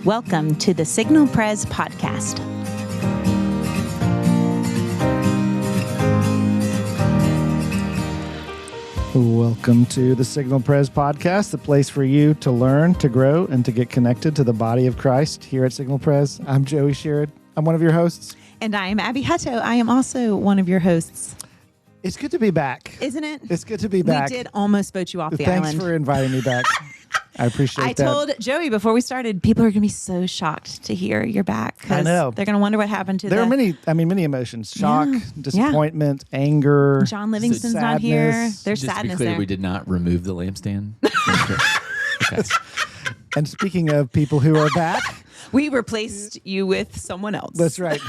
Welcome to the Signal Pres podcast. Welcome to the Signal Pres podcast, the place for you to learn, to grow, and to get connected to the body of Christ here at Signal Pres. I'm Joey Sherrod. I'm one of your hosts. And I am Abby Hutto. I am also one of your hosts. It's good to be back. Isn't it? It's good to be back. We did almost vote you off the Thanks island. for inviting me back. I appreciate that. I told Joey before we started, people are going to be so shocked to hear you're back. I know. They're going to wonder what happened to There are many emotions. Shock, Yeah. disappointment, anger. John Livingston's not here. sadness. There's Just to be sadness clear, there. we did not remove the lampstand. Okay. And speaking of people who are back, We replaced you with someone else. that's right.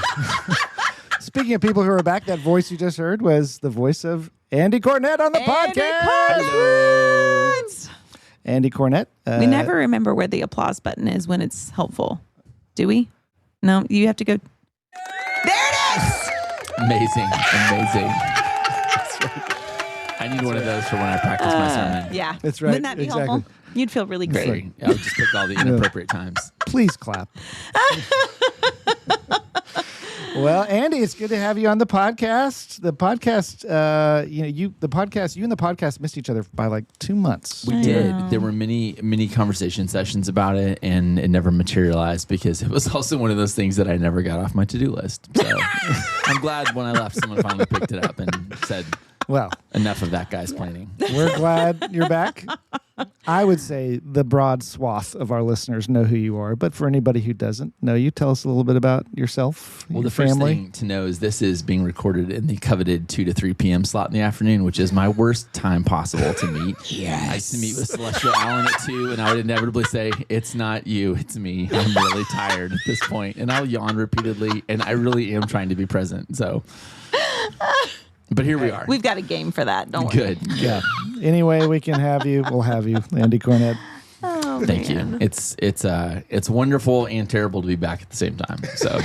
Speaking of people who are back, that voice you just heard was the voice of Andy Cornett on the podcast. Hello. Andy Cornett. We never remember where the applause button is when it's helpful. Do we? No, you have to go. There it is! Amazing. I need one of those for when I practice my sermon. Yeah. That's right. Wouldn't that be Exactly. helpful? You'd feel really great. Sorry. I would just pick all the inappropriate times. Please clap. Well, Andy, it's good to have you on the podcast. The podcast, you and the podcast missed each other by like 2 months. We I did. know. There were many conversation sessions about it, and it never materialized because it was also one of those things that I never got off my to-do list. So I'm glad when I left, someone finally picked it up and said, Well, enough of that guy's planning. we're glad you're back. I would say the broad swath of our listeners know who you are, but for anybody who doesn't know you, tell us a little bit about yourself, Well, your the first family. thing to know is this is being recorded in the coveted 2 to 3 p.m. slot in the afternoon, which is my worst time possible to meet. I used to meet with Celestial Allen at 2, and I would inevitably say, it's not you, it's me. I'm really tired at this point. And I'll yawn repeatedly, and I really am trying to be present. So, but here we are. We've got a game for that. Don't worry. Good. Yeah. Any way we can have you, we'll have you, Andy Cornett. Oh, Thank man. you. It's wonderful and terrible to be back at the same time. So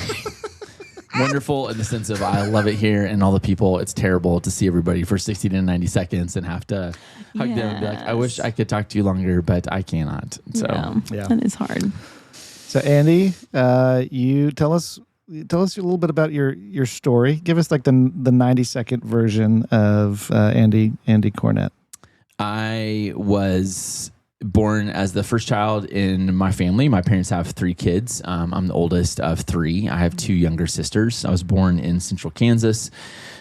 wonderful in the sense of I love it here and all the people. It's terrible to see everybody for 60 to 90 seconds and have to hug them and be like, I wish I could talk to you longer, but I cannot. So Yeah. That is hard. So, Andy, you tell us a little bit about your story. Give us like the 90-second version of Andy Cornett. I was born as the first child in my family. My parents have 3 kids. I'm the oldest of 3. I have 2 younger sisters. I was born in central Kansas.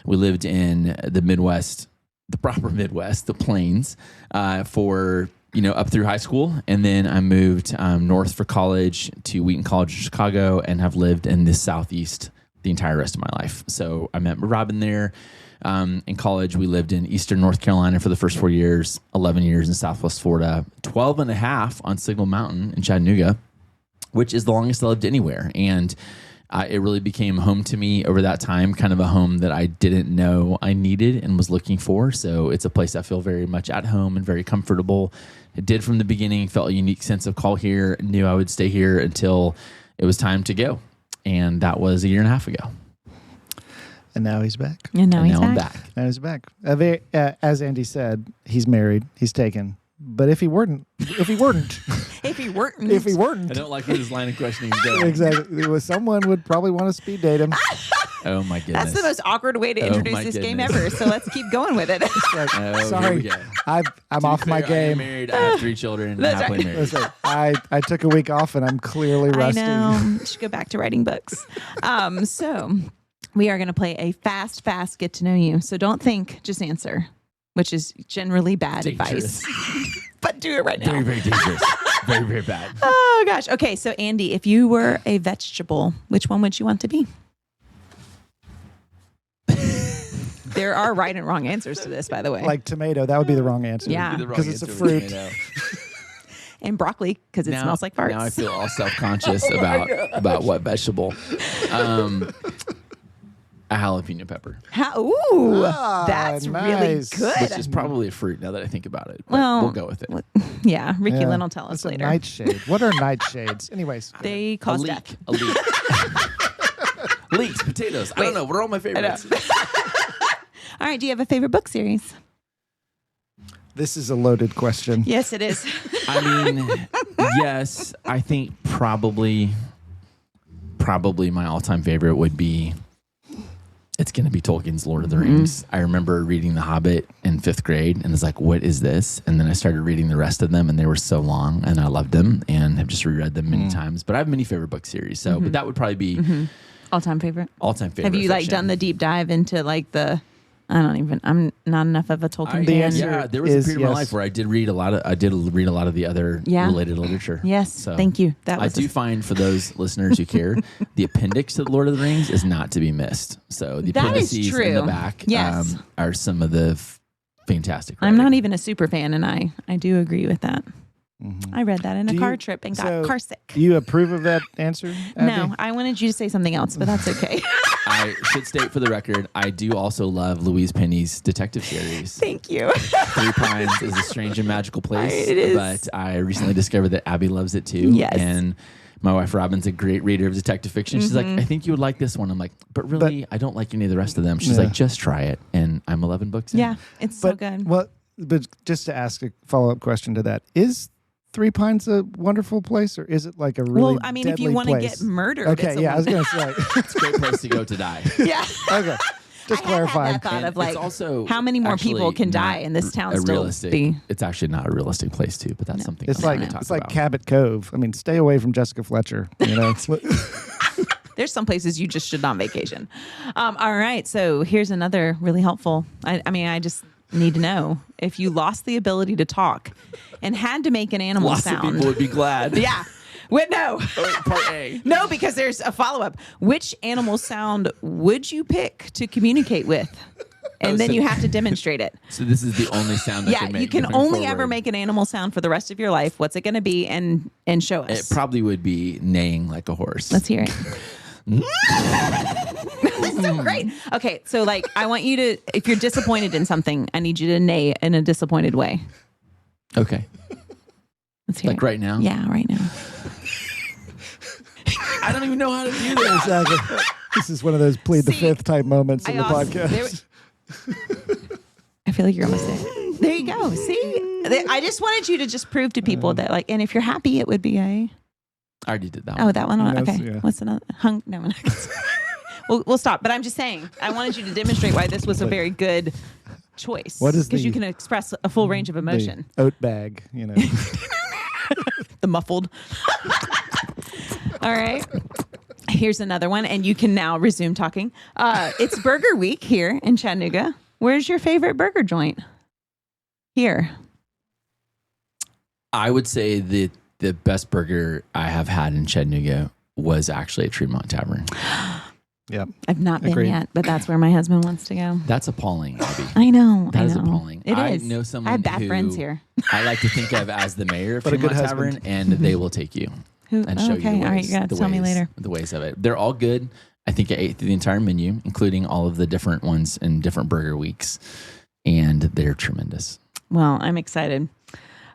We lived in the Midwest, the proper Midwest, the Plains, for up through high school. And then I moved north for college to Wheaton College in Chicago and have lived in the Southeast the entire rest of my life. So I met Robin there. In college, we lived in Eastern North Carolina for the first 4 years, 11 years in Southwest Florida, 12 and a half on Signal Mountain in Chattanooga, which is the longest I lived anywhere. And it really became home to me over that time, kind of a home that I didn't know I needed and was looking for. So it's a place I feel very much at home and very comfortable. It did from the beginning, felt a unique sense of call here, knew I would stay here until it was time to go. And that was 1.5 years ago. And now he's back. And now he's I'm back. back. Now he's back. As Andy said, he's married. He's taken. But if he weren't, If he weren't. I don't like where this line of questioning is going. exactly, someone would probably want to speed date him. Oh my goodness. That's the most awkward way to Oh, introduce my this game goodness. ever. So let's keep going with it. Like, Oh, here sorry, we go. I'm To be off my clear, I am game. married. I have 3 children. That's Happily right. married. That's right. I took a week off and I'm clearly I rusty. know. You should go back to writing books. So we are going to play a fast get to know you. So don't think, just answer, which is generally bad Dangerous. advice. But do it right now. Very, very dangerous. Very, very bad. Oh, gosh. Okay. So, Andy, if you were a vegetable, which one would you want to be? There are right and wrong answers to this, by the way. Like tomato, that would be the wrong answer. Yeah. The wrong 'Cause it's a answer fruit. was tomato. And broccoli, because it smells like farts. Now I feel all self-conscious about what vegetable. A jalapeno pepper, Ooh, Ah, that's really nice. good. which is probably a fruit now that I think about it. But Well, we'll go with it. Yeah, Ricky Yeah. Lynn will tell us That's a later. nightshade. What are nightshades? Anyways. They A cause leek. death. A leek. Leeks, potatoes. I don't know. What are all my favorites? All right, do you have a favorite book series? This is a loaded question. Yes, it is. I mean, yes, I think probably my all-time favorite would be, it's going to be Tolkien's Lord of the Rings. I remember reading The Hobbit in 5th grade and was like, what is this? And then I started reading the rest of them and they were so long and I loved them and have just reread them many times. But I have many favorite book series. So, but that would probably be All-time favorite. all-time favorite. Have you like done the deep dive into like I'm not enough of a Tolkien fan. Yeah, there was a period of my life where I did read a lot of the other related literature. Yes, so thank you. I do find, for those listeners who care, the appendix to the Lord of the Rings is not to be missed. So the appendices in the back are some of the fantastic writing. I'm not even a super fan, and I do agree with that. I read that in a car trip and got car sick. Do you approve of that answer, Abby? No, I wanted you to say something else, but that's okay. I should state for the record, I do also love Louise Penny's detective series. Thank you. Three Pines is a strange and magical place. It is. But I recently discovered that Abby loves it too. Yes. And my wife Robin's a great reader of detective fiction. She's like, I think you would like this one. I'm like, but really, I don't like any of the rest of them. She's like, just try it. And I'm 11 books in. Yeah, it's so good. Well, but just to ask a follow-up question to that, is Three Pines a wonderful place, or is it like a really if you want to get murdered, okay, I was going to say it's a great place to go to die. Yeah. Okay, just clarifying. That thought of like, it's also how many more people can die in this town? It's actually not a realistic place too, but that's something. It's like Cabot Cove. I mean, stay away from Jessica Fletcher. You know. There's some places you just should not vacation. All right, so here's another really helpful. I just need to know, if you lost the ability to talk and had to make an animal Lots sound. of people would be glad. Yeah. Wait, no. Part A. No, because there's a follow-up. Which animal sound would you pick to communicate with? And then you have to demonstrate it. So this is the only sound I can make. You can only ever make an animal sound for the rest of your life. What's it going to be? And show us. It probably would be neighing like a horse. Let's hear it. That's so great. Okay, so like, I want you to, if you're disappointed in something, I need you to neigh in a disappointed way. Okay. Let's hear like it. right now? Yeah, right now. I don't even know how to do this. Exactly. This is one of those plead the fifth type moments in the podcast. I feel like you're almost there. There you go. See? I just wanted you to just prove to people that, like, and if you're happy, it would be a... I already did that one. Oh, that one? Yes, okay. Yeah. What's another? No, we'll stop. But I'm just saying, I wanted you to demonstrate why this was a very good choice. What is because you can express a full range of emotion. The oat bag, you know. The muffled. All right. Here's another one, and you can now resume talking. It's Burger Week here in Chattanooga. Where's your favorite burger joint? Here. I would say the best burger I have had in Chattanooga was actually at Tremont Tavern. Yep. I've not been yet, but that's where my husband wants to go. That's appalling, Abby. I know. That is appalling. It I is. know someone I have bad friends here. I like to think of as the mayor of But a good Tremont Tavern, and they will take you and show you the ways. All right, you gotta tell me later. The ways of it. They're all good. I think I ate through the entire menu, including all of the different ones in different burger weeks, and they're tremendous. Well, I'm excited.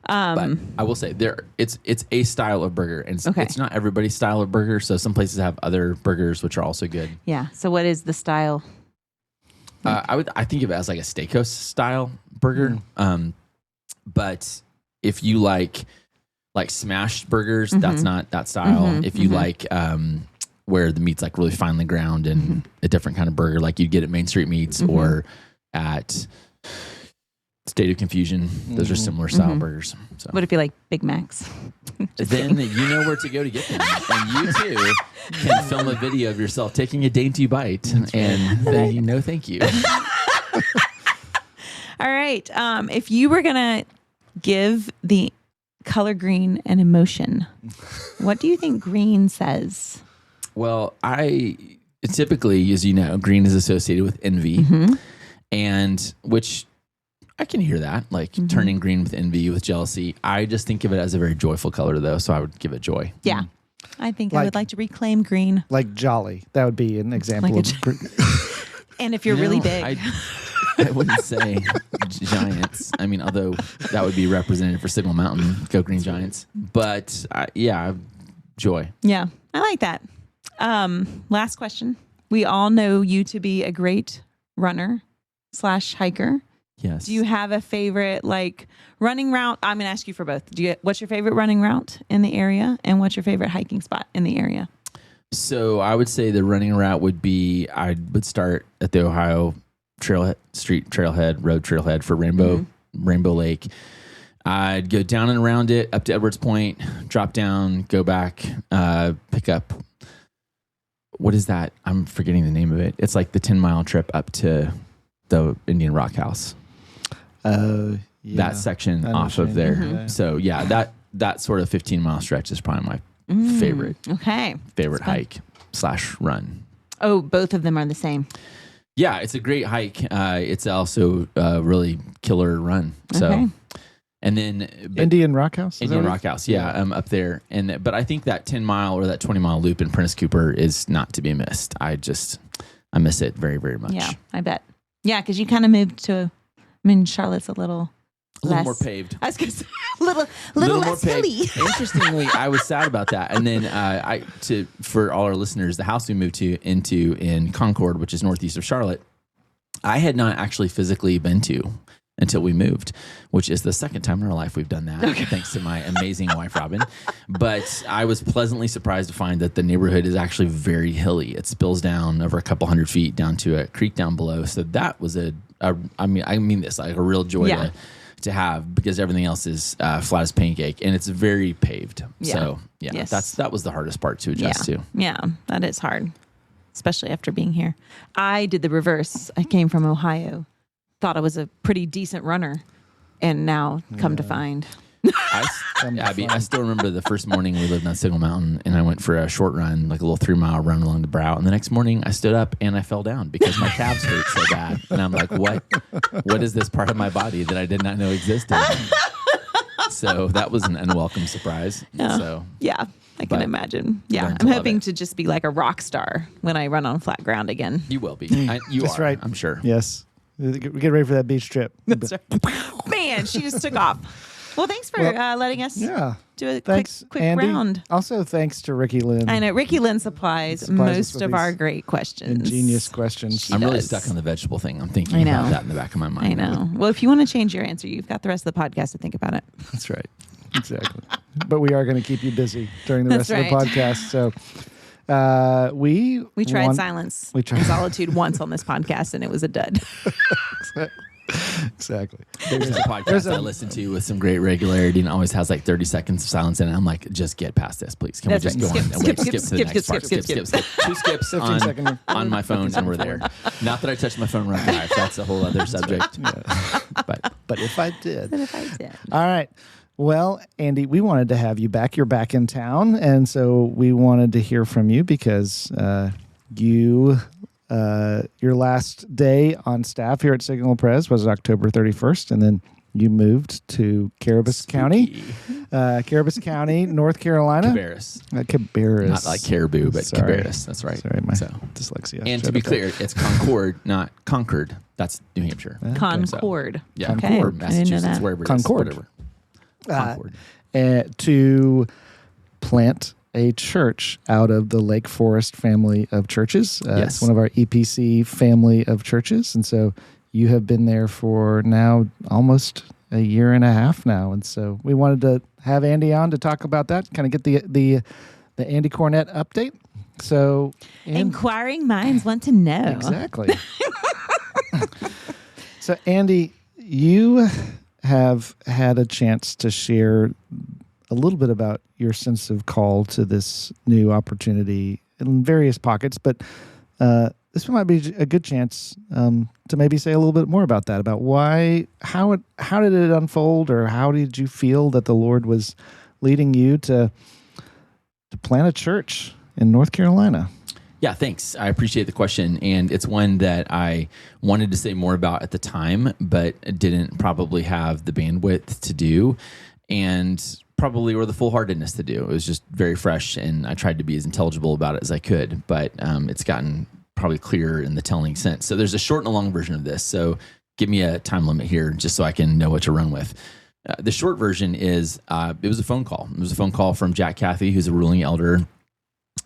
But I will say it's a style of burger, and it's not everybody's style of burger. So some places have other burgers which are also good. Yeah. So what is the style? I think of it as like a steakhouse style burger. But if you like smashed burgers, that's not that style. If you like where the meat's like really finely ground and a different kind of burger, like you'd get at Main Street Meats or at State of Confusion, those are similar style burgers. So. What if you like Big Macs? Then you know where to go to get them. And you too can film a video of yourself taking a dainty bite and then you know thank you. All right. If you were going to give the color green an emotion, what do you think green says? Well, I typically, as you know, green is associated with envy, and which I can hear that, like turning green with envy, with jealousy. I just think of it as a very joyful color, though, so I would give it joy. Yeah. I think I would like to reclaim green. Like jolly. That would be an example of green. And if you're really big. I wouldn't say Giants. I mean, although that would be representative for Signal Mountain, go Green Giants. But joy. Yeah, I like that. Last question. We all know you to be a great runner / hiker. Yes. Do you have a favorite like running route? I'm going to ask you for both. What's your favorite running route in the area, and what's your favorite hiking spot in the area? So I would say the running route would be, I would start at the Ohio Road Trailhead for Rainbow Lake. I'd go down and around it up to Edwards Point, drop down, go back, pick up. What is that? I'm forgetting the name of it. It's like the 10-mile trip up to the Indian Rock House. Yeah. That section off of there. Mm-hmm. So yeah, that sort of 15-mile stretch is probably my favorite hike / run. Oh, both of them are the same. Yeah, it's a great hike. It's also a really killer run. So, and then Indian Rock House. Yeah, up there. But I think that 10-mile or that 20-mile loop in Prentice Cooper is not to be missed. I miss it very, very much. Yeah, I bet. Yeah, because you kind of moved to. Charlotte's a little more paved. I was going to say a little less hilly. Interestingly, I was sad about that. And then for all our listeners, the house we moved into in Concord, which is northeast of Charlotte, I had not actually physically been to until we moved, which is the second time in our life we've done that, thanks to my amazing wife, Robin. But I was pleasantly surprised to find that the neighborhood is actually very hilly. It spills down over a couple hundred feet down to a creek down below. So that was I mean this like a real joy to have, because everything else is flat as pancake, and it's very paved. Yeah. So that was the hardest part to adjust to. Yeah, that is hard, especially after being here. I did the reverse. I came from Ohio, thought I was a pretty decent runner, and now come to find. I still remember the first morning we lived on Signal Mountain, and I went for a short run, like a little 3-mile run along the brow. And the next morning I stood up and I fell down because my calves hurt so bad. And I'm like, what is this part of my body that I did not know existed? So that was an unwelcome surprise. I can imagine. Yeah, I'm hoping to just be like a rock star when I run on flat ground again. You will be. That's right. I'm sure. Yes. Get ready for that beach trip. That's right. Man, she just took off. Well, thanks for letting us do a quick Andy. round. Also, thanks to Ricky Lynn. I know. Ricky Lynn supplies most of our great questions. Ingenious questions. I'm really stuck on the vegetable thing. I'm thinking about that in the back of my mind. I know. Well, if you want to change your answer, you've got the rest of the podcast to think about it. That's right. Exactly. But we are going to keep you busy during the rest of the podcast. So we tried silence and solitude once on this podcast, and it was a dud. Exactly. There's a podcast I listen to with some great regularity, and always has like 30 seconds of silence in it. I'm like, just get past this, please. Can we just go on and skip to the next part? Skip. 2 skips on my phone, and we're there. Not that I touch my phone around live. That's a whole other subject. But if I did. All right. Well, Andy, we wanted to have you back. You're back in town, and so we wanted to hear from you because your last day on staff here at Signal Pres was October 31st, and then you moved to Cabarrus County, North Carolina. Cabarrus. Not like caribou, but Cabarrus. That's right. Sorry, my dyslexia. And to be clear, it's Concord, not Concord. That's New Hampshire. Concord. Yeah, okay. Concord, Massachusetts, wherever it is. Concord. Concord. To plant a church out of the Lake Forest family of churches. It's one of our EPC family of churches. And so you have been there for now almost a year and a half now. And so we wanted to have Andy on to talk about that, kind of get the Andy Cornett update. So inquiring minds want to know. Exactly. So Andy, you have had a chance to share a little bit about your sense of call to this new opportunity in various pockets, but this might be a good chance to maybe say a little bit more about that, about how did it unfold, or how did you feel that the Lord was leading you to plant a church in North Carolina? Yeah, thanks. I appreciate the question, and it's one that I wanted to say more about at the time, but didn't probably have the bandwidth to do, and probably or the full-heartedness to do. It was just very fresh, and I tried to be as intelligible about it as I could, but it's gotten probably clearer in the telling sense. So there's a short and a long version of this, so give me a time limit here just so I can know what to run with. The short version is it was a phone call. It was a phone call from Jack Cathy, who's a ruling elder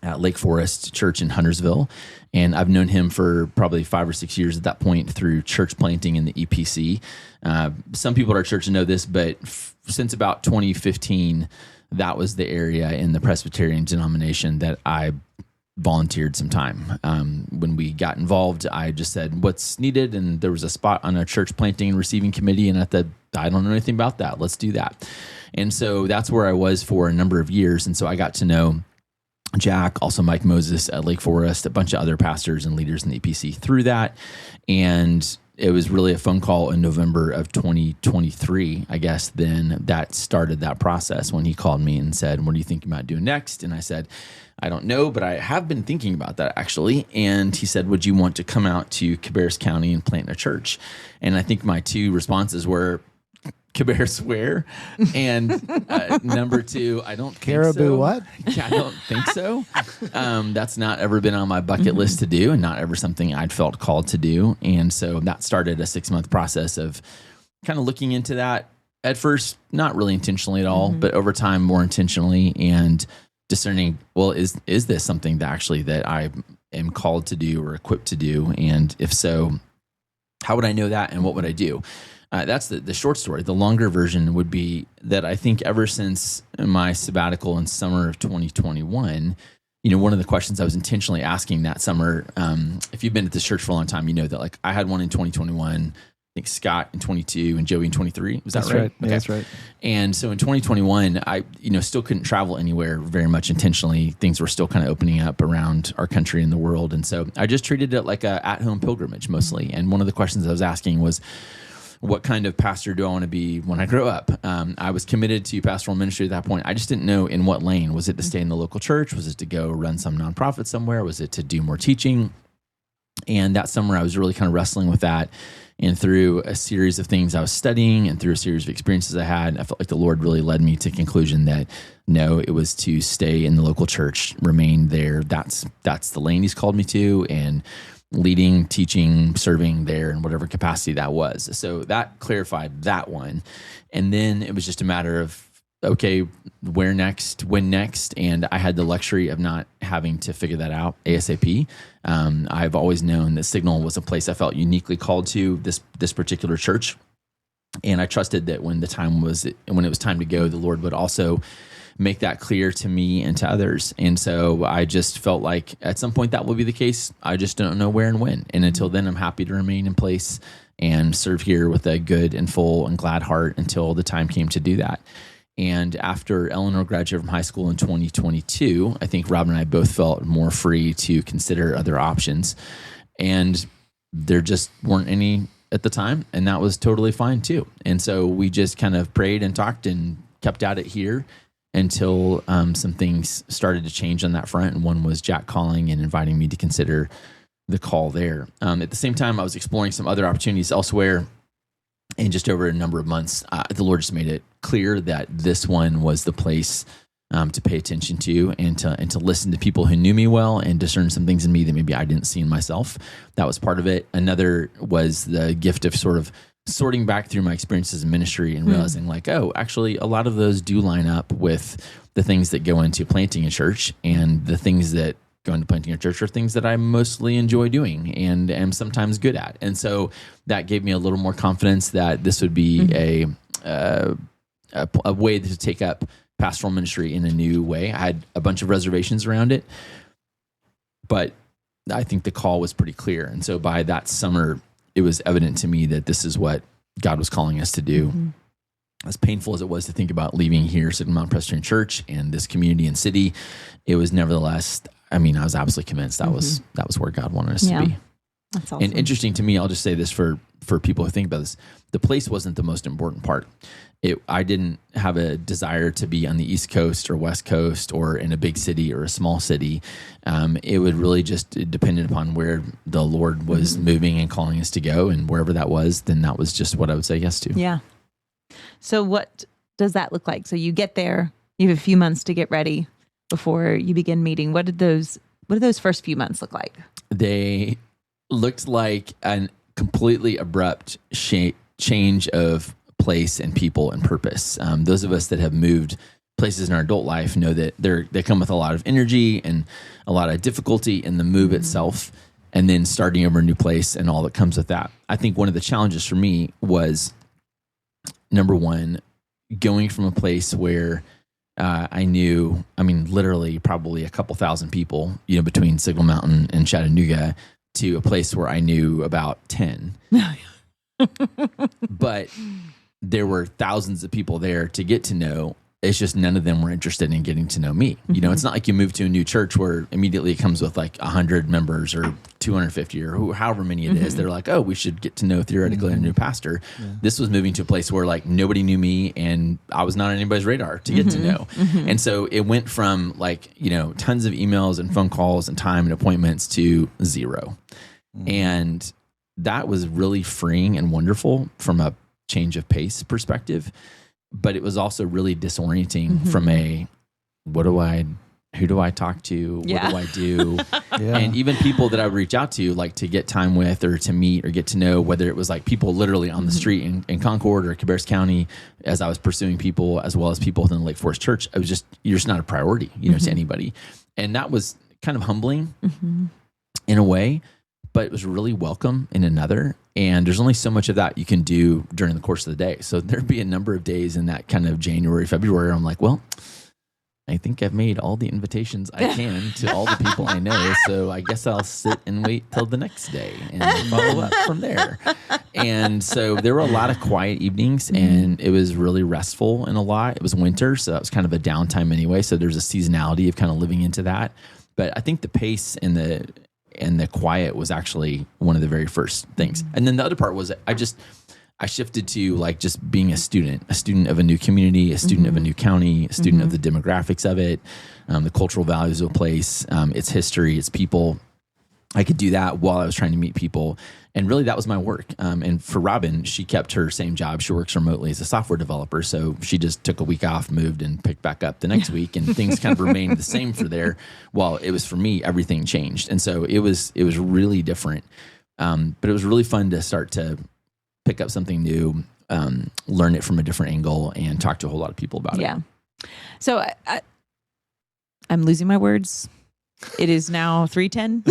at Lake Forest Church in Huntersville. And I've known him for probably 5 or 6 years at that point through church planting in the EPC. Some people at our church know this, but since about 2015, that was the area in the Presbyterian denomination that I volunteered some time. When we got involved, I just said, what's needed? And there was a spot on a church planting and receiving committee. And I thought, I don't know anything about that. Let's do that. And so that's where I was for a number of years. And so I got to know Jack, also Mike Moses at Lake Forest, a bunch of other pastors and leaders in the EPC through that. And it was really a phone call in November of 2023, I guess, then that started that process when he called me and said, what do you think about doing next? And I said, I don't know, but I have been thinking about that actually. And he said, would you want to come out to Cabarrus County and plant a church? And I think my two responses were, Cabarrus where? And number two, I don't think Caribou so. what? Yeah, I don't think so. That's not ever been on my bucket list to do, and not ever something I'd felt called to do. And so that started a 6-month process of kind of looking into that. At first, not really intentionally at all, but over time, more intentionally, and discerning, well, is this something that actually that I am called to do or equipped to do? And if so, how would I know that, and what would I do? That's the short story. The longer version would be that I think ever since my sabbatical in summer of 2021, one of the questions I was intentionally asking that summer, if you've been at this church for a long time, you know that like I had one in 2021, I think Scott in 22 and Joey in 23. Was that That's right? right. Yeah, that's right. And so in 2021, I, still couldn't travel anywhere very much intentionally. Things were still kind of opening up around our country and the world. And so I just treated it like a at-home pilgrimage mostly. And one of the questions I was asking was, what kind of pastor do I want to be when I grow up? I was committed to pastoral ministry at that point. I just didn't know in what lane. Was it to stay in the local church? Was it to go run some nonprofit somewhere? Was it to do more teaching? And that summer I was really kind of wrestling with that. And through a series of things I was studying and through a series of experiences I had, I felt like the Lord really led me to the conclusion that no, it was to stay in the local church, remain there. That's the lane He's called me to, and leading, teaching, serving there in whatever capacity that was. So that clarified that one. And then it was just a matter of, okay, where next, when next? And I had the luxury of not having to figure that out ASAP. I've always known that Signal was a place I felt uniquely called to, this particular church. And I trusted that when it was time to go, the Lord would also make that clear to me and to others. And so I just felt like at some point that will be the case. I just don't know where and when. And until then, I'm happy to remain in place and serve here with a good and full and glad heart until the time came to do that. And after Eleanor graduated from high school in 2022, I think Rob and I both felt more free to consider other options. And there just weren't any at the time. And that was totally fine too. And so we just kind of prayed and talked and kept at it here until some things started to change on that front. And one was Jack calling and inviting me to consider the call there. At the same time, I was exploring some other opportunities elsewhere. And just over a number of months, the Lord just made it clear that this one was the place to pay attention to and to listen to people who knew me well and discern some things in me that maybe I didn't see in myself. That was part of it. Another was the gift of sort of sorting back through my experiences in ministry and realizing like, oh, actually a lot of those do line up with the things that go into planting a church, and the things that go into planting a church are things that I mostly enjoy doing and am sometimes good at. And so that gave me a little more confidence that this would be a way to take up pastoral ministry in a new way. I had a bunch of reservations around it, but I think the call was pretty clear. And so by that summer, it was evident to me that this is what God was calling us to do. As painful as it was to think about leaving here, Signal Mountain Presbyterian Church and this community and city, it was nevertheless, I was absolutely convinced that was where God wanted us to be. That's awesome. And interesting to me, I'll just say this for people who think about this, the place wasn't the most important part. I didn't have a desire to be on the East Coast or West Coast or in a big city or a small city. It would really just depend upon where the Lord was moving and calling us to go, and wherever that was, then that was just what I would say yes to. Yeah. So what does that look like? So you get there, you have a few months to get ready before you begin meeting. What did those first few months look like? They looked like a completely abrupt change of place and people and purpose. Those of us that have moved places in our adult life know that they come with a lot of energy and a lot of difficulty in the move itself, and then starting over a new place and all that comes with that. I think one of the challenges for me was, number one, going from a place where I knew, literally probably a couple thousand people, between Signal Mountain and Chattanooga, to a place where I knew about 10. But there were thousands of people there to get to know. It's just none of them were interested in getting to know me. It's not like you move to a new church where immediately it comes with like 100 members or 250 or however many it is. They're like, oh, we should get to know theoretically a new pastor. Yeah. This was moving to a place where like nobody knew me and I was not on anybody's radar to get to know. And so it went from like, tons of emails and phone calls and time and appointments to 0. And that was really freeing and wonderful from a change of pace perspective. But it was also really disorienting from a, who do I talk to? What do I do? And even people that I would reach out to, like to get time with or to meet or get to know, whether it was like people literally on the street in Concord or Cabarrus County, as I was pursuing people, as well as people within the Lake Forest Church, you're just not a priority, to anybody. And that was kind of humbling in a way, but it was really welcome in another. And there's only so much of that you can do during the course of the day. So there'd be a number of days in that kind of January, February, I'm like, well, I think I've made all the invitations I can to all the people I know. So I guess I'll sit and wait till the next day and follow up from there. And so there were a lot of quiet evenings, and it was really restful in a lot. It was winter, so that was kind of a downtime anyway. So there's a seasonality of kind of living into that. But I think the pace and the quiet was actually one of the very first things. And then the other part was I shifted to like just being a student of a new community, a student of a new county, a student of the demographics of it, the cultural values of a place, its history, its people. I could do that while I was trying to meet people. And really that was my work. And for Robin, she kept her same job. She works remotely as a software developer. So she just took a week off, moved, and picked back up the next week. And things kind of remained the same for there. While it was for me, everything changed. And so it was really different. But it was really fun to start to pick up something new, learn it from a different angle, and talk to a whole lot of people about it. Yeah. So I'm losing my words. It is now 3:10.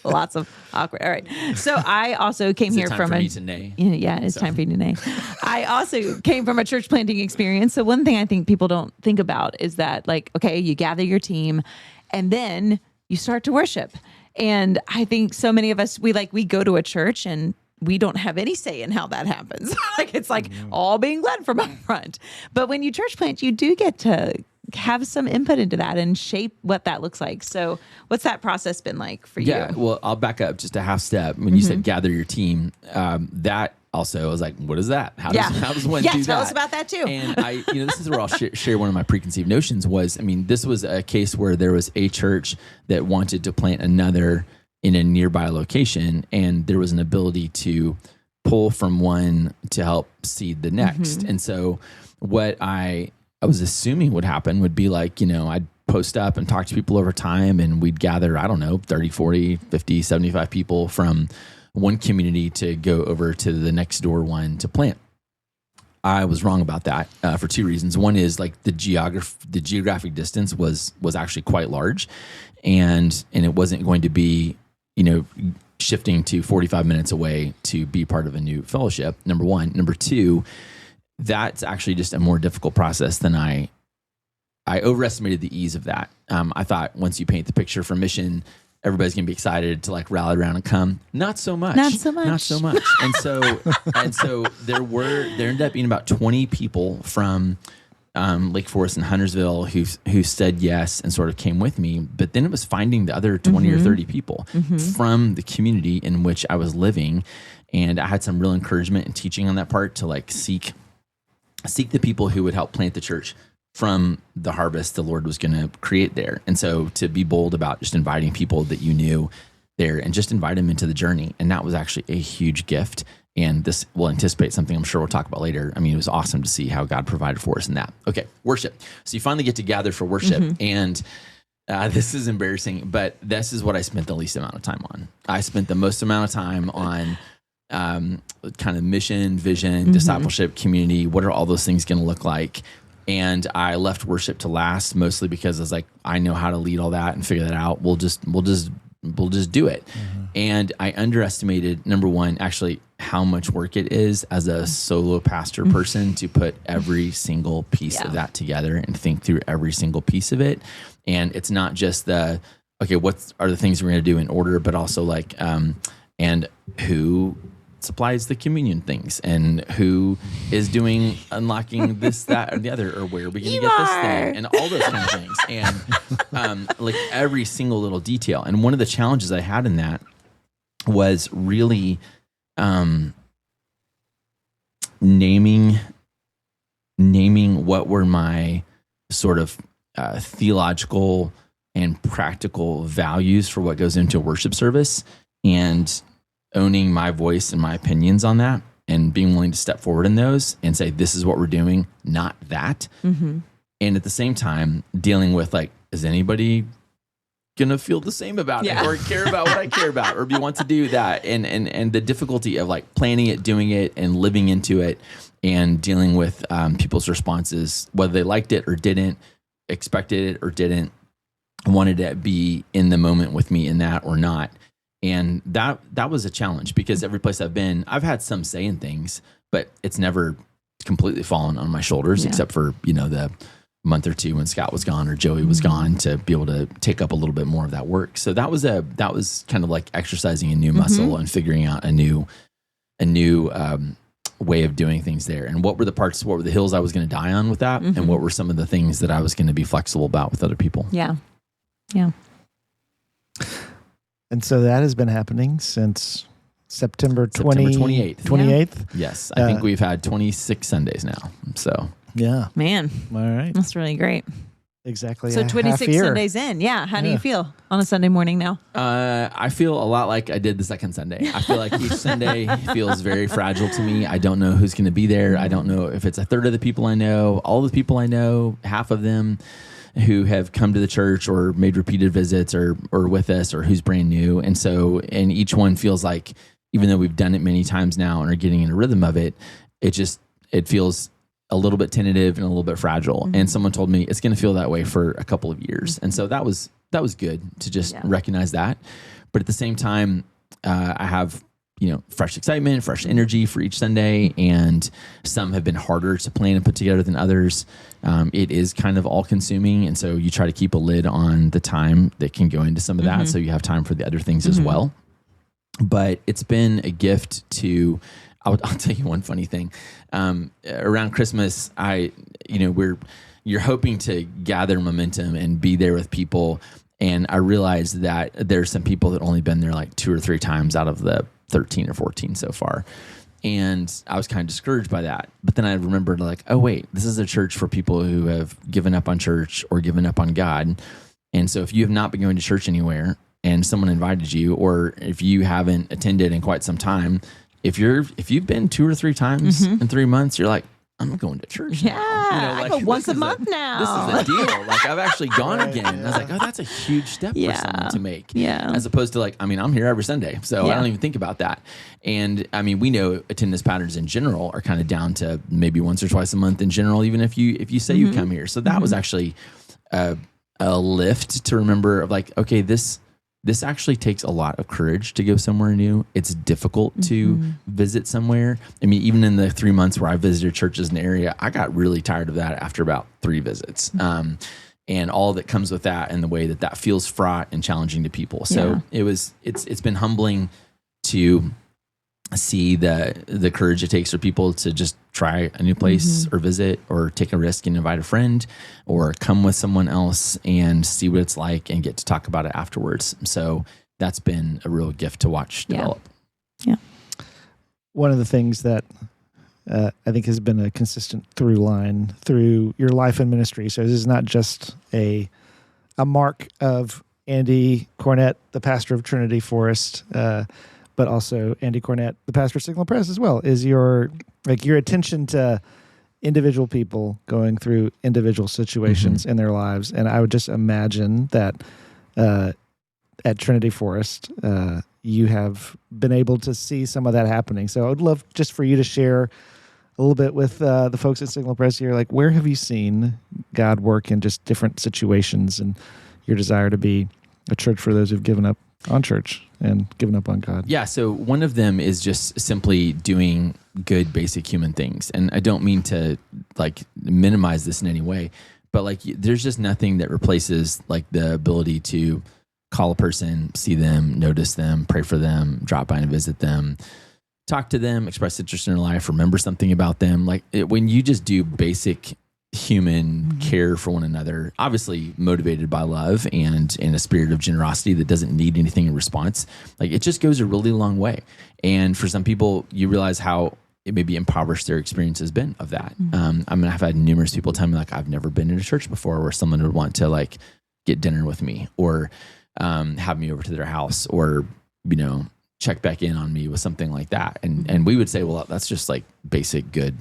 Lots of awkward. All right. So I also came here from me to nay. Yeah, it's time for you to nay. I also came from a church planting experience. So one thing I think people don't think about is that, like, okay, you gather your team and then you start to worship. And I think so many of us, we go to a church and we don't have any say in how that happens. It's all being led from up front. But when you church plant, you do get to have some input into that and shape what that looks like. So what's that process been like for you? Yeah, well, I'll back up just a half step. When you said gather your team, that also, I was like, what is that? How does one do that? Tell us about that too. And this is where I'll share one of my preconceived notions was, this was a case where there was a church that wanted to plant another in a nearby location, and there was an ability to pull from one to help seed the next. And so what I was assuming would happen would be like, I'd post up and talk to people over time, and we'd gather, 30, 40, 50, 75 people from one community to go over to the next door one to plant. I was wrong about that for two reasons. One is like the geographic distance was actually quite large, and it wasn't going to be, shifting to 45 minutes away to be part of a new fellowship, number one. Number two, that's actually just a more difficult process than I overestimated the ease of that. I thought once you paint the picture for mission, everybody's gonna be excited to like rally around and come. Not so much. And so there ended up being about 20 people from Lake Forest and Huntersville who said yes and sort of came with me. But then it was finding the other 20 or 30 people from the community in which I was living. And I had some real encouragement and teaching on that part to like seek the people who would help plant the church from the harvest the Lord was going to create there. And so to be bold about just inviting people that you knew there and just invite them into the journey. And that was actually a huge gift. And this will anticipate something I'm sure we'll talk about later. It was awesome to see how God provided for us in that. Okay, worship. So you finally get to gather for worship. And this is embarrassing, but this is what I spent the least amount of time on. I spent the most amount of time on kind of mission, vision, discipleship, community. What are all those things going to look like? And I left worship to last, mostly because I was like, I know how to lead all that and figure that out. We'll just do it. And I underestimated, number one, actually how much work it is as a solo pastor person to put every single piece of that together and think through every single piece of it. And it's not just okay, what are the things we're going to do in order, but also like, and who supplies the communion things and who is doing unlocking this, that, or the other, or where are we going to get this thing, and all those kind of things. And like every single little detail. And one of the challenges I had in that was really naming what were my sort of theological and practical values for what goes into a worship service, and owning my voice and my opinions on that, and being willing to step forward in those and say, this is what we're doing, not that. And at the same time, dealing with like, is anybody gonna feel the same about it, or care about what I care about, or want to do that? And the difficulty of like planning it, doing it, and living into it, and dealing with people's responses, whether they liked it or didn't, expected it or didn't, wanted to be in the moment with me in that or not. And that was a challenge, because every place I've been, I've had some say in things, but it's never completely fallen on my shoulders, except for, the month or two when Scott was gone or Joey was gone, to be able to take up a little bit more of that work. So that was kind of like exercising a new muscle and figuring out a new way of doing things there. And what were the hills I was going to die on with that? And what were some of the things that I was going to be flexible about with other people? Yeah. And so that has been happening since September 28th. 28th? Yes. I think we've had 26 Sundays now. So yeah. Man. All right. That's really great. Exactly. So 26 Sundays in. Yeah. How do you feel on a Sunday morning now? I feel a lot like I did the second Sunday. I feel like each Sunday feels very fragile to me. I don't know who's going to be there. I don't know if it's a third of the people I know, all the people I know, half of them who have come to the church or made repeated visits or with us, or who's brand new. And each one feels like, even though we've done it many times now and are getting in a rhythm of it, it feels a little bit tentative and a little bit fragile. And someone told me it's going to feel that way for a couple of years. And so that was good to just recognize that. But at the same time, I have, fresh excitement, fresh energy for each Sunday. And some have been harder to plan and put together than others. It is kind of all consuming. And so you try to keep a lid on the time that can go into some of that. So you have time for the other things as well. But it's been a gift to, I'll tell you one funny thing. Around Christmas, you're hoping to gather momentum and be there with people. And I realized that there's some people that only been there like 2 or 3 times out of the 13 or 14 so far. And I was kind of discouraged by that. But then I remembered like, oh wait, this is a church for people who have given up on church or given up on God. And so if you have not been going to church anywhere and someone invited you, or if you haven't attended in quite some time, if you've been 2 or 3 times in 3 months, you're like, I'm going to church now. I go once a month now. This is a deal. Like, I've actually gone again. And I was like, oh, that's a huge step for someone to make. Yeah. As opposed to like, I'm here every Sunday, so I don't even think about that. And we know attendance patterns in general are kind of down to maybe once or twice a month in general, even if you say you come here. So that was actually a lift to remember of like, okay, this actually takes a lot of courage to go somewhere new. It's difficult to visit somewhere. Even in the 3 months where I visited churches in the area, I got really tired of that after about 3 visits. And all that comes with that, and the way that feels fraught and challenging to people. So it's been humbling to see the courage it takes for people to just try a new place or visit, or take a risk and invite a friend, or come with someone else and see what it's like and get to talk about it afterwards. So that's been a real gift to watch develop. Yeah. One of the things that I think has been a consistent through line through your life and ministry. So this is not just a mark of Andy Cornett, the pastor of Trinity Forest, but also Andy Cornett, the pastor of Signal Press as well, is your attention to individual people going through individual situations in their lives. And I would just imagine that at Trinity Forest, you have been able to see some of that happening. So I would love just for you to share a little bit with the folks at Signal Press here. Like, where have you seen God work in just different situations, and your desire to be a church for those who've given up on church and given up on God? Yeah, so one of them is just simply doing good, basic human things. And I don't mean to like minimize this in any way, but like there's just nothing that replaces like the ability to call a person, see them, notice them, pray for them, drop by and visit them, talk to them, express interest in their life, remember something about them. Like when you just do basic human care for one another, obviously motivated by love and in a spirit of generosity that doesn't need anything in response, like it just goes a really long way. And for some people, you realize how it maybe impoverished their experience has been of that. I've had numerous people tell me like, I've never been in a church before where someone would want to like get dinner with me or have me over to their house or, you know, check back in on me with something like that. And we would say, well, that's just like basic good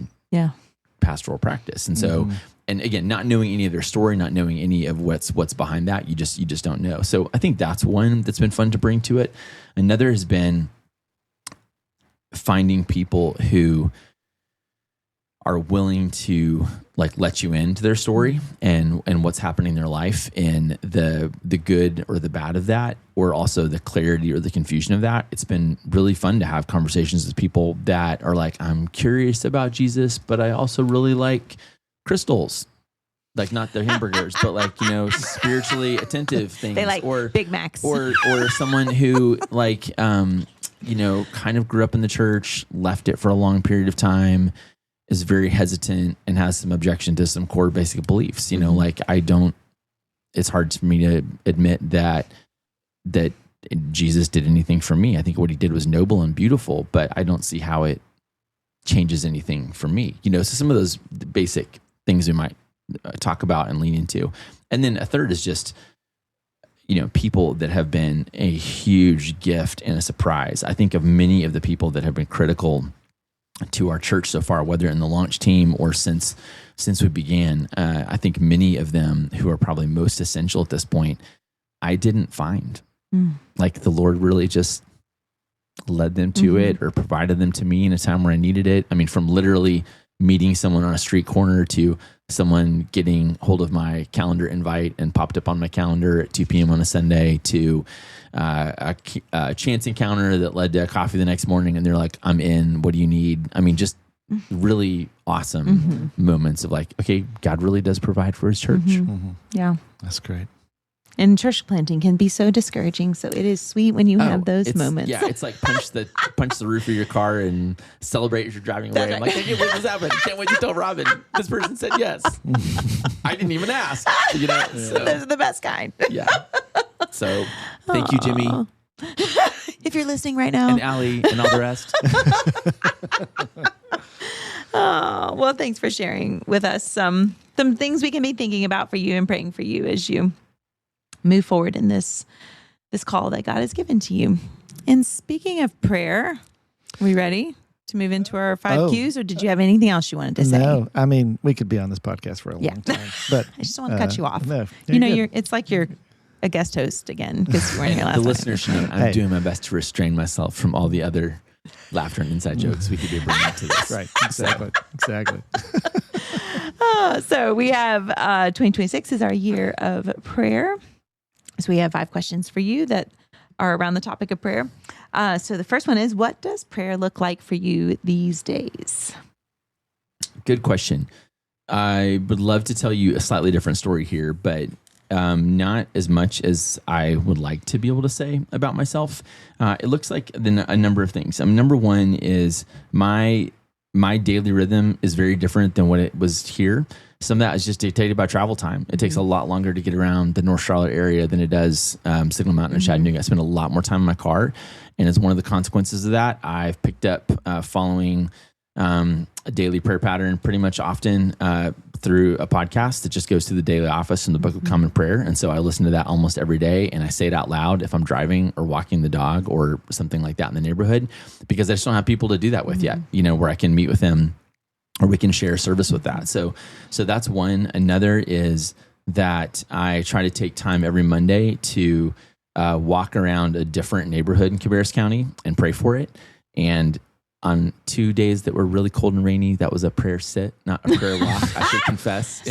pastoral practice. And so, and again, not knowing any of their story, not knowing any of what's behind that, you just don't know. So I think that's one that's been fun to bring to it. Another has been finding people who are willing to like let you into their story and what's happening in their life and the good or the bad of that, or also the clarity or the confusion of that. It's been really fun to have conversations with people that are like, I'm curious about Jesus, but I also really like crystals. Like not their hamburgers, but like, you know, spiritually attentive things. They like or Big Macs. Or someone who like, you know, kind of grew up in the church, left it for a long period of time, is very hesitant and has some objection to some core basic beliefs. You know, like it's hard for me to admit that Jesus did anything for me. I think what he did was noble and beautiful, but I don't see how it changes anything for me. You know, so some of those basic things we might talk about and lean into. And then a third is just, you know, people that have been a huge gift and a surprise. I think of many of the people that have been critical to our church so far, whether in the launch team or since we began. I think many of them who are probably most essential at this point, I didn't find. Like the Lord really just led them to it or provided them to me in a time where I needed it. I mean, from literally meeting someone on a street corner to someone getting hold of my calendar invite and popped up on my calendar at 2 p.m. on a Sunday to a chance encounter that led to a coffee the next morning. And they're like, I'm in, what do you need? I mean, just really awesome moments of like, okay, God really does provide for his church. Yeah. That's great. And church planting can be so discouraging. So it is sweet when you have those moments. Yeah, it's like punch the roof of your car and celebrate as you're driving away. I'm like, I can't believe this happened. I can't wait to tell Robin this person said yes. I didn't even ask. You know, so, those are the best kind. Yeah. So thank you, Jimmy. If you're listening right now. And Allie and all the rest. Oh, well, thanks for sharing with us some things we can be thinking about for you and praying for you as you move forward in this call that God has given to you. And speaking of prayer, are we ready to move into our 5 Qs, or did you have anything else you wanted to say? No, I mean, we could be on this podcast for a long time, but I just don't want to cut you off. No, you know, it's like you're a guest host again because you weren't here last The time. listeners should know I'm doing my best to restrain myself from all the other laughter and inside jokes we could be bringing to this. Right, exactly. So we have 2026 is our year of prayer. So we have 5 questions for you that are around the topic of prayer. So the first one is, what does prayer look like for you these days? Good question. I would love to tell you a slightly different story here, but not as much as I would like to be able to say about myself. It looks like a number of things. Number one is my daily rhythm is very different than what it was here. Some of that is just dictated by travel time. It takes a lot longer to get around the North Charlotte area than it does Signal Mountain and Chattanooga. I spend a lot more time in my car. And as one of the consequences of that, I've picked up following a daily prayer pattern pretty much often through a podcast that just goes through the daily office and the Book of Common Prayer. And so I listen to that almost every day, and I say it out loud if I'm driving or walking the dog or something like that in the neighborhood, because I just don't have people to do that with yet, you know, where I can meet with them or we can share service with that. So that's one. Another is that I try to take time every Monday to walk around a different neighborhood in Cabarrus County and pray for it. And on 2 days that were really cold and rainy, that was a prayer sit, not a prayer walk. I should confess.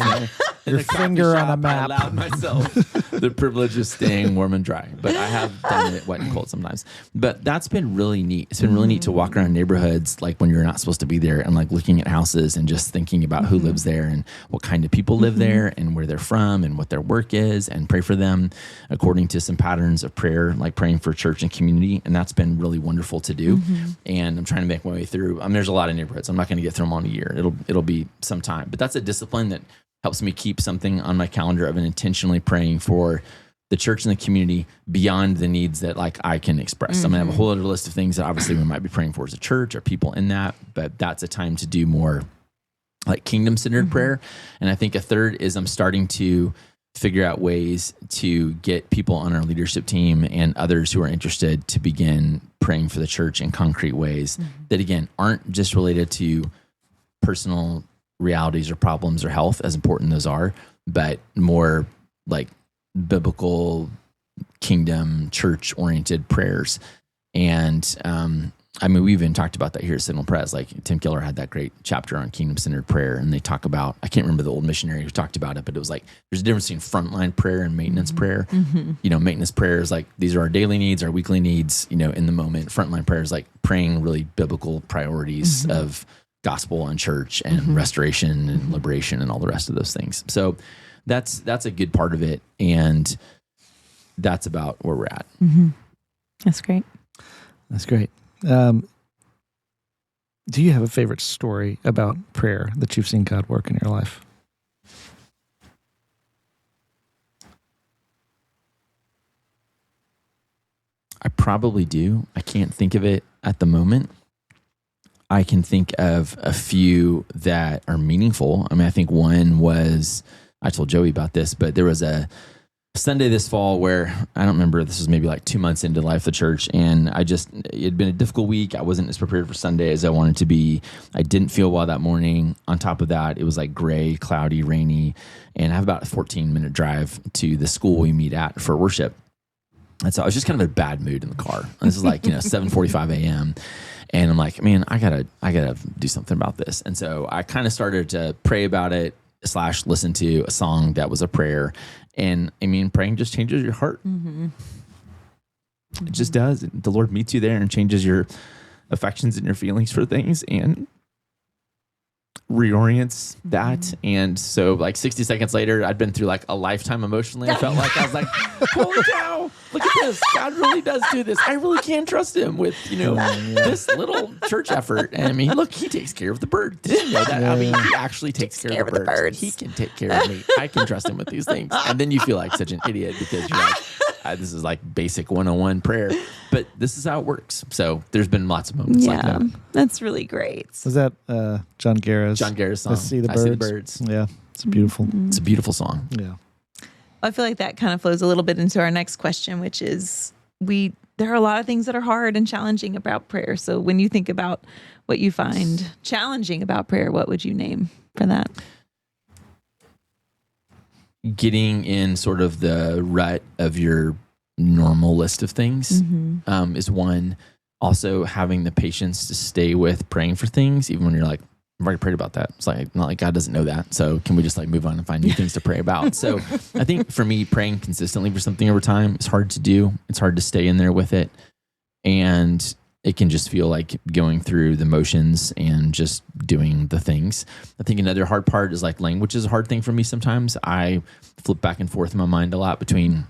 Your finger on a map. I allowed myself the privilege of staying warm and dry, but I have done it wet and cold sometimes. But that's been really neat. It's been really neat to walk around neighborhoods like when you're not supposed to be there, and like looking at houses and just thinking about who lives there and what kind of people live there and where they're from and what their work is, and pray for them according to some patterns of prayer, like praying for church and community. And that's been really wonderful to do. And I'm trying to make my way through. There's a lot of neighborhoods. I'm not going to get through them all in a year. It'll be some time, but that's a discipline that helps me keep something on my calendar of an intentionally praying for the church and the community beyond the needs that like I can express. I'm gonna have a whole other list of things that obviously we might be praying for as a church or people in that, but that's a time to do more like kingdom-centered prayer. And I think a third is I'm starting to figure out ways to get people on our leadership team and others who are interested to begin praying for the church in concrete ways that, again, aren't just related to personal realities or problems or health, as important those are, but more like biblical, kingdom, church-oriented prayers. And we even talked about that here at Signal Press. Like Tim Keller had that great chapter on kingdom-centered prayer, and they talk about, I can't remember the old missionary who talked about it, but it was like, there's a difference between frontline prayer and maintenance prayer. Maintenance prayer is like, these are our daily needs, our weekly needs, in the moment. Frontline prayer is like praying really biblical priorities of gospel and church and restoration and liberation and all the rest of those things. So that's a good part of it. And that's about where we're at. That's great. That's great. Do you have a favorite story about prayer that you've seen God work in your life? I probably do. I can't think of it at the moment. I can think of a few that are meaningful. I think one was, I told Joey about this, but there was a Sunday this fall where, I don't remember, this was maybe like 2 months into the life of the church, and it had been a difficult week. I wasn't as prepared for Sunday as I wanted to be. I didn't feel well that morning. On top of that, it was like gray, cloudy, rainy, and I have about a 14-minute drive to the school we meet at for worship. And so I was just kind of in a bad mood in the car. And this is like, 7:45 a.m. And I'm like, man, I gotta do something about this. And so I kind of started to pray about it / listen to a song that was a prayer. And praying just changes your heart. It just does. The Lord meets you there and changes your affections and your feelings for things and reorients that. And so like 60 seconds later, I'd been through like a lifetime emotionally. I felt like I was like, holy cow, look at this. God really does do this. I really can trust him with, this little church effort. And look, he takes care of the birds. Did you know that? He actually takes care of the birds. He can take care of me. I can trust him with these things. And then you feel like such an idiot because you're like, this is like basic 101 prayer, but this is how it works. So there's been lots of moments like that. That's really great. Was that John Guerra's song? I See the Birds. Yeah, it's beautiful. It's a beautiful song. Yeah. I feel like that kind of flows a little bit into our next question, which is there are a lot of things that are hard and challenging about prayer. So when you think about what you find challenging about prayer, what would you name for that? Getting in sort of the rut of your normal list of things is one. Also having the patience to stay with praying for things, even when you're like, I've already prayed about that. It's like, not like God doesn't know that. So can we just like move on and find new things to pray about? So I think for me, praying consistently for something over time is hard to do. It's hard to stay in there with it. And it can just feel like going through the motions and just doing the things. I think another hard part is like language is a hard thing for me sometimes. I flip back and forth in my mind a lot between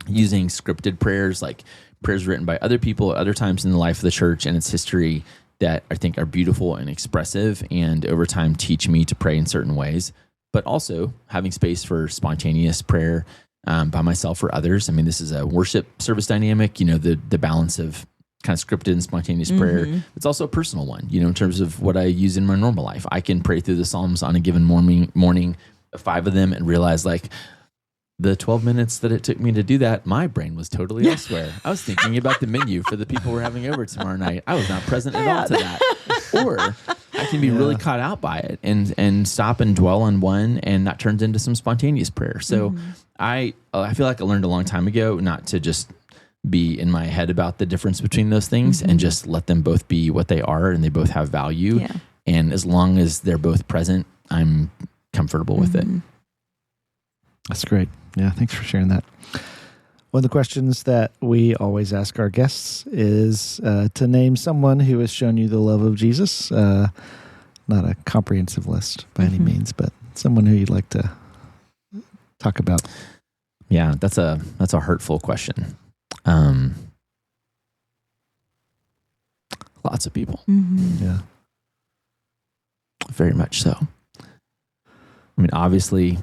using scripted prayers, like prayers written by other people at other times in the life of the church and its history that I think are beautiful and expressive and over time teach me to pray in certain ways, but also having space for spontaneous prayer by myself or others. This is a worship service dynamic, the balance of kind of scripted and spontaneous prayer. It's also a personal one, in terms of what I use in my normal life. I can pray through the Psalms on a given morning, 5 of them, and realize like the 12 minutes that it took me to do that, my brain was totally elsewhere. I was thinking about the menu for the people we're having over tomorrow night. I was not present at all to that. Or I can be really caught out by it and stop and dwell on one, and that turns into some spontaneous prayer. So I feel like I learned a long time ago not to just be in my head about the difference between those things and just let them both be what they are, and they both have value. Yeah. And as long as they're both present, I'm comfortable with it. That's great. Yeah, thanks for sharing that. One of the questions that we always ask our guests is to name someone who has shown you the love of Jesus. Not a comprehensive list by any means, but someone who you'd like to talk about. Yeah, that's a hurtful question. Lots of people. Yeah. Very much so. I mean, obviously,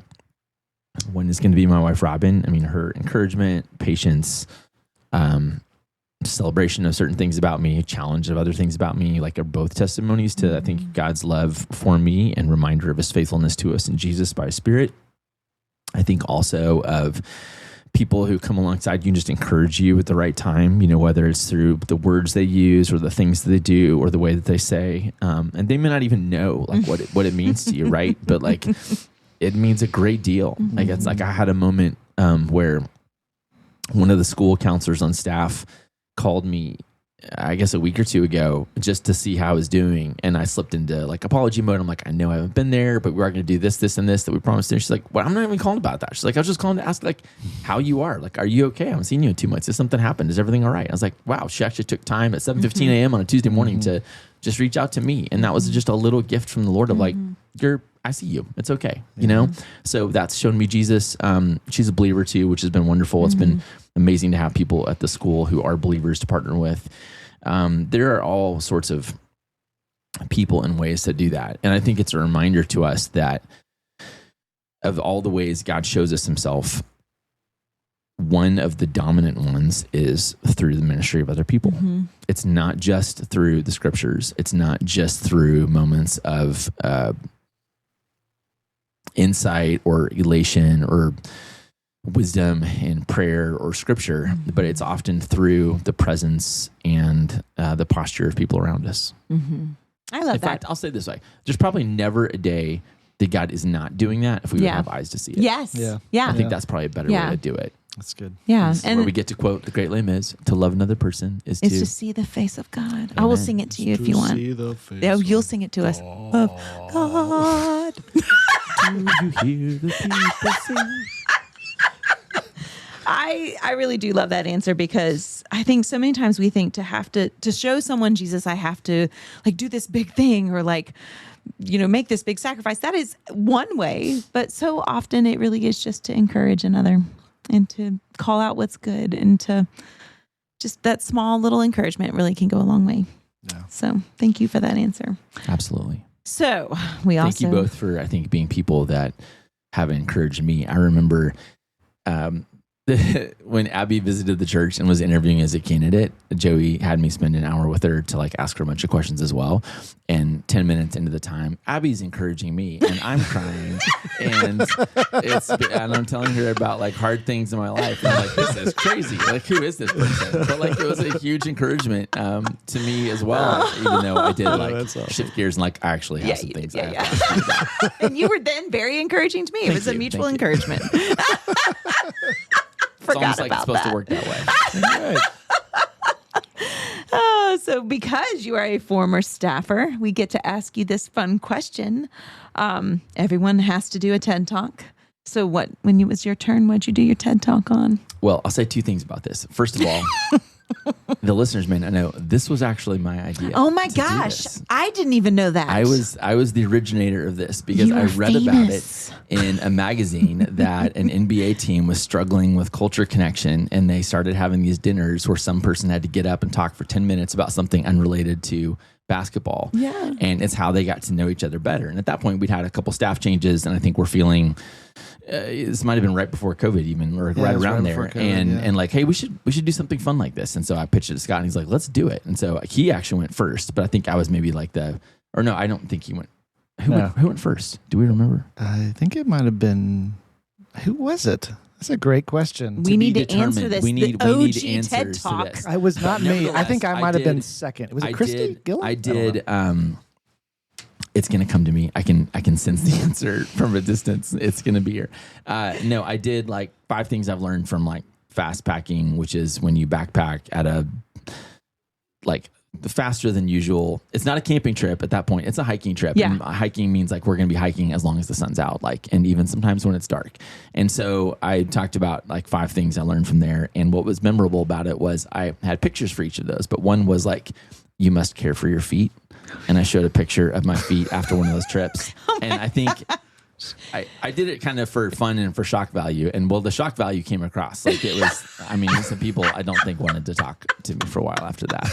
one is going to be my wife, Robin. I mean, her encouragement, patience, celebration of certain things about me, challenge of other things about me, like are both testimonies to, I think, God's love for me and reminder of his faithfulness to us in Jesus by his Spirit. I think also of people who come alongside you and just encourage you at the right time, whether it's through the words they use or the things that they do or the way that they say. And they may not even know like what it means to you, right? But like it means a great deal. Like it's like I had a moment where one of the school counselors on staff called me, I guess a week or two ago, just to see how I was doing. And I slipped into like apology mode. I'm like, I know I haven't been there, but we are going to do this, this, and this that we promised. And she's like, well, I'm not even calling about that. She's like, I was just calling to ask like how you are. Like, are you okay? I haven't seen you in 2 months. Has something happened? Is everything all right? I was like, wow, she actually took time at 7:15 a.m. on a Tuesday morning to just reach out to me. And that was just a little gift from the Lord of like, I see you. It's okay. So that's shown me Jesus. She's a believer too, which has been wonderful. It's been amazing to have people at the school who are believers to partner with. There are all sorts of people and ways to do that. And I think it's a reminder to us that of all the ways God shows us himself, one of the dominant ones is through the ministry of other people. It's not just through the scriptures. It's not just through moments of insight or elation or wisdom in prayer or scripture, but it's often through the presence and the posture of people around us. I love In fact, I'll say it this way. There's probably never a day that God is not doing that if we would have eyes to see it. Yes. Yeah. I think that's probably a better way to do it. That's good. Yeah. And where we get to quote the great lame is, to love another person is to see the face of God. I will sing it to you if you want. You'll sing it to us. Of God. Do you hear the people sing? I really do love that answer because I think so many times we think to show someone Jesus, I have to like do this big thing or like, make this big sacrifice. That is one way, but so often it really is just to encourage another and to call out what's good and to just that small little encouragement really can go a long way. Yeah. So thank you for that answer. Absolutely. So we also thank you both for, I think, being people that have encouraged me. I remember when Abby visited the church and was interviewing as a candidate, Joey had me spend an hour with her to like ask her a bunch of questions as well. And 10 minutes into the time, Abby's encouraging me and I'm crying and I'm telling her about like hard things in my life. And I'm like, this is crazy. Like, who is this person? But like, it was a huge encouragement to me as well, even though I did like shift gears and like, I actually have some things I have to do. And you were then very encouraging to me. It was a mutual encouragement. It's almost like it's supposed to work that way. So because you are a former staffer, we get to ask you this fun question. Everyone has to do a TED Talk. So when it was your turn, what'd you do your TED Talk on? Well, I'll say two things about this. First of all, the listeners may not know, this was actually my idea. Oh my gosh. I didn't even know that. I was the originator of this because I read about it in a magazine that an NBA team was struggling with culture connection, and they started having these dinners where some person had to get up and talk for 10 minutes about something unrelated to basketball. Yeah. And it's how they got to know each other better. And at that point, we'd had a couple staff changes, and I think we're feeling this might have been right before COVID even, or right around there. COVID, and like, hey, we should do something fun like this. And so I pitched it to Scott and he's like, let's do it. And so he actually went first, but I think I was maybe like I don't think he went. Who went first? Do we remember? I think it might have been, who was it? That's a great question. We need to answer this. We need OG answers TED to Talk. this. I was not me. I think I might have been second. Was it Christy Gillen? I did. It's going to come to me. I can sense the answer from a distance. It's going to be here. No, I did like 5 things I've learned from like fast packing, which is when you backpack at a like faster than usual. It's not a camping trip at that point. It's a hiking trip. Yeah. And hiking means like we're going to be hiking as long as the sun's out, like, and even sometimes when it's dark. And so I talked about like 5 things I learned from there. And what was memorable about it was I had pictures for each of those, but one was like, you must care for your feet. And I showed a picture of my feet after one of those trips. And I think I did it kind of for fun and for shock value. And well, the shock value came across. Like it was, I mean, some people I don't think wanted to talk to me for a while after that.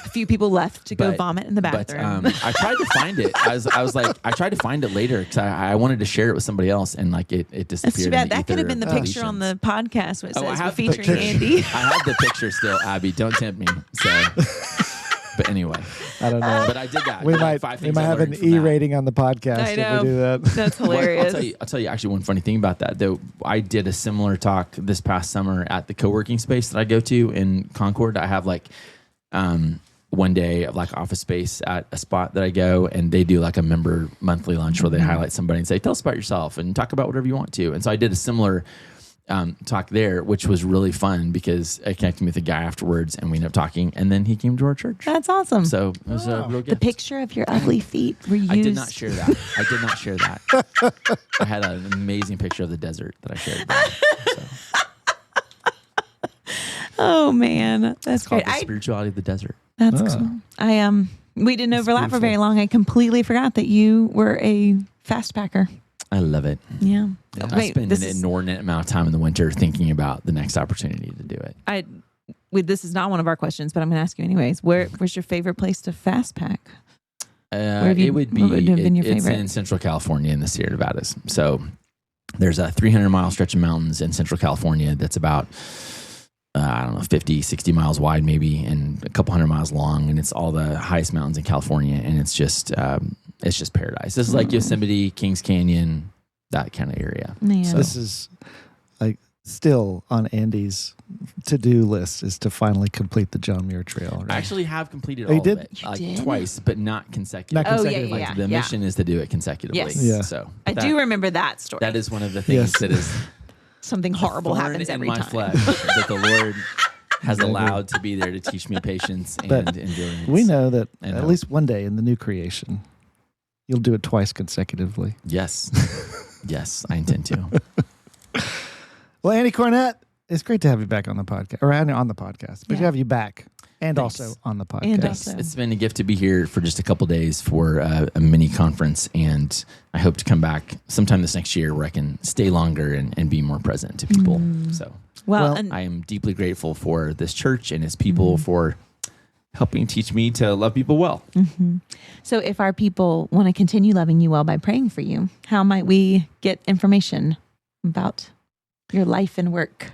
A few people left to go vomit in the bathroom. But I tried to find it. I was like, I tried to find it later because I wanted to share it with somebody else, and like it disappeared. That's too bad. That could have ether been the of picture on deletions. the podcast where it says I we're have the featuring picture. Andy. I have the picture still, Abby. Don't tempt me. So, but anyway, I don't know. but I did that. We Like, might 5 we things might I have an learned from that. E rating on the podcast I know. if we do that. That's hilarious. I'll tell you actually one funny thing about that. Though I did a similar talk this past summer at the co-working space that I go to in Concord. I have like one day of like office space at a spot that I go, and they do like a member monthly lunch where they highlight somebody and say, tell us about yourself and talk about whatever you want to. And so I did a similar talk there, which was really fun because I connected with a guy afterwards and we ended up talking, and then he came to our church. That's awesome. So it was a real gift. The picture of your ugly feet were used. I did not share that. I had an amazing picture of the desert that I shared. So Oh man, that's it's called great. the spirituality of the desert. That's cool. We didn't overlap for very long. I completely forgot that you were a fast packer. I love it. Yeah. I spend an inordinate amount of time in the winter thinking about the next opportunity to do it. This is not one of our questions, but I'm going to ask you anyways. Where's your favorite place to fast pack? It would be your it's favorite? in Central California in the Sierra Nevadas. So there's a 300-mile stretch of mountains in Central California that's about 50, 60 miles wide maybe, and a couple hundred miles long, and it's all the highest mountains in California, and it's just paradise. This is like Yosemite, Kings Canyon, that kind of area. Yeah. So This is like still on Andy's to-do list is to finally complete the John Muir Trail. Right? I actually have completed Oh, you all did? of it, You like did? twice, but not consecutively. Not Oh, consecutively. yeah. The mission is to do it consecutively. Yes. Yeah. So I that- do remember that story. That is one of the things Yes. that is something horrible thorn happens in every my time. flesh that the Lord has allowed to be there to teach me patience and But endurance. We know that I know. at least one day in the new creation, you'll do it twice consecutively. Yes. Yes, I intend to. Well, Andy Cornett, it's great to have you back on the podcast, or on the podcast, but Yeah. to have you back and Thanks. also on the podcast. And Thanks. also- It's been a gift to be here for just a couple days for a mini conference, and I hope to come back sometime this next year where I can stay longer and be more present to people. So Well, Well, I am deeply grateful for this church and its people for helping teach me to love people well. so if our people want to continue loving you well by praying for you, how might we get information about your life and work?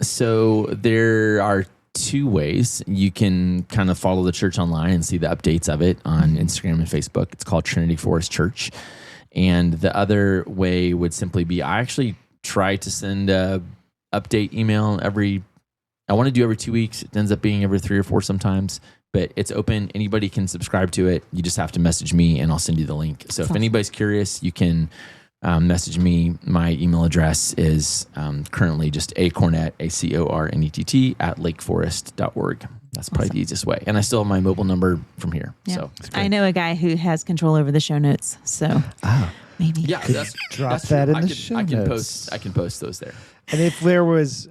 So there are 2 ways. You can kind of follow the church online and see the updates of it on Instagram and Facebook. It's called Trinity Forest Church. And the other way would simply be, I actually try to send a update email I want to do every 2 weeks. It ends up being every 3 or 4 sometimes, but it's open. Anybody can subscribe to it. You just have to message me and I'll send you the link. So if anybody's curious, you can message me. My email address is currently just Cornett, ACORNETT @lakeforest.org. That's probably the easiest way. And I still have my mobile number from here. Yeah. So I know a guy who has control over the show notes, so maybe. yeah, that's drop that's that true. in the show notes. I can post those there. And if there was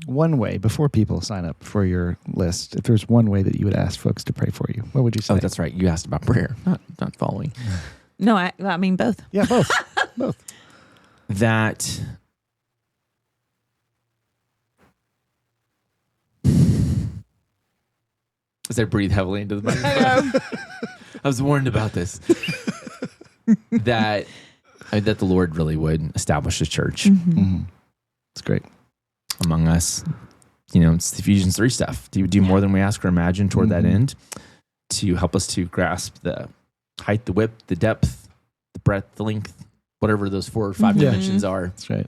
one way, before people sign up for your list, if there's one way that you would ask folks to pray for you, what would you say? Oh, that's right. You asked about prayer, not following. No, I mean both. Yeah, both. Both. That as I breathe heavily into the microphone. I was warned about this. that the Lord really would establish a church It's great. among us. You know, it's Ephesians 3 stuff. Do more than we ask or imagine toward that end, to help us to grasp the height, the width, the depth, the breadth, the length, whatever those 4 or 5 dimensions are That's right.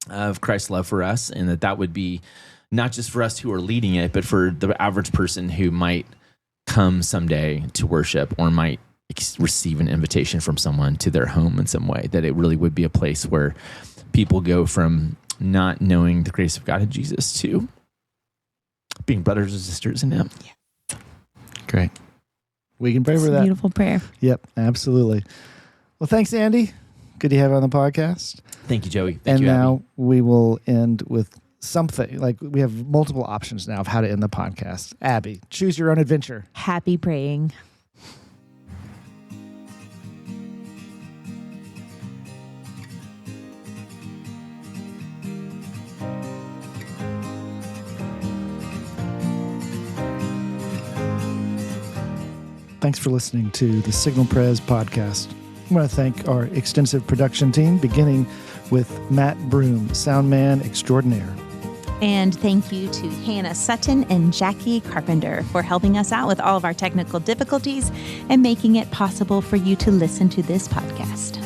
of Christ's love for us, and that would be not just for us who are leading it, but for the average person who might come someday to worship or might receive an invitation from someone to their home in some way, that it really would be a place where people go from not knowing the grace of God in Jesus to being brothers and sisters in Him. Great. We can pray It's for a that. beautiful prayer. Yep, absolutely. Well, thanks, Andy. Good to have you on the podcast. Thank you, Joey. Thank And you, now Abby. we will end with something. Like, we have multiple options now of how to end the podcast. Abby, choose your own adventure. Happy praying. Thanks for listening to the Signal Prez podcast. I want to thank our extensive production team, beginning with Matt Broom, sound man extraordinaire. And thank you to Hannah Sutton and Jackie Carpenter for helping us out with all of our technical difficulties and making it possible for you to listen to this podcast.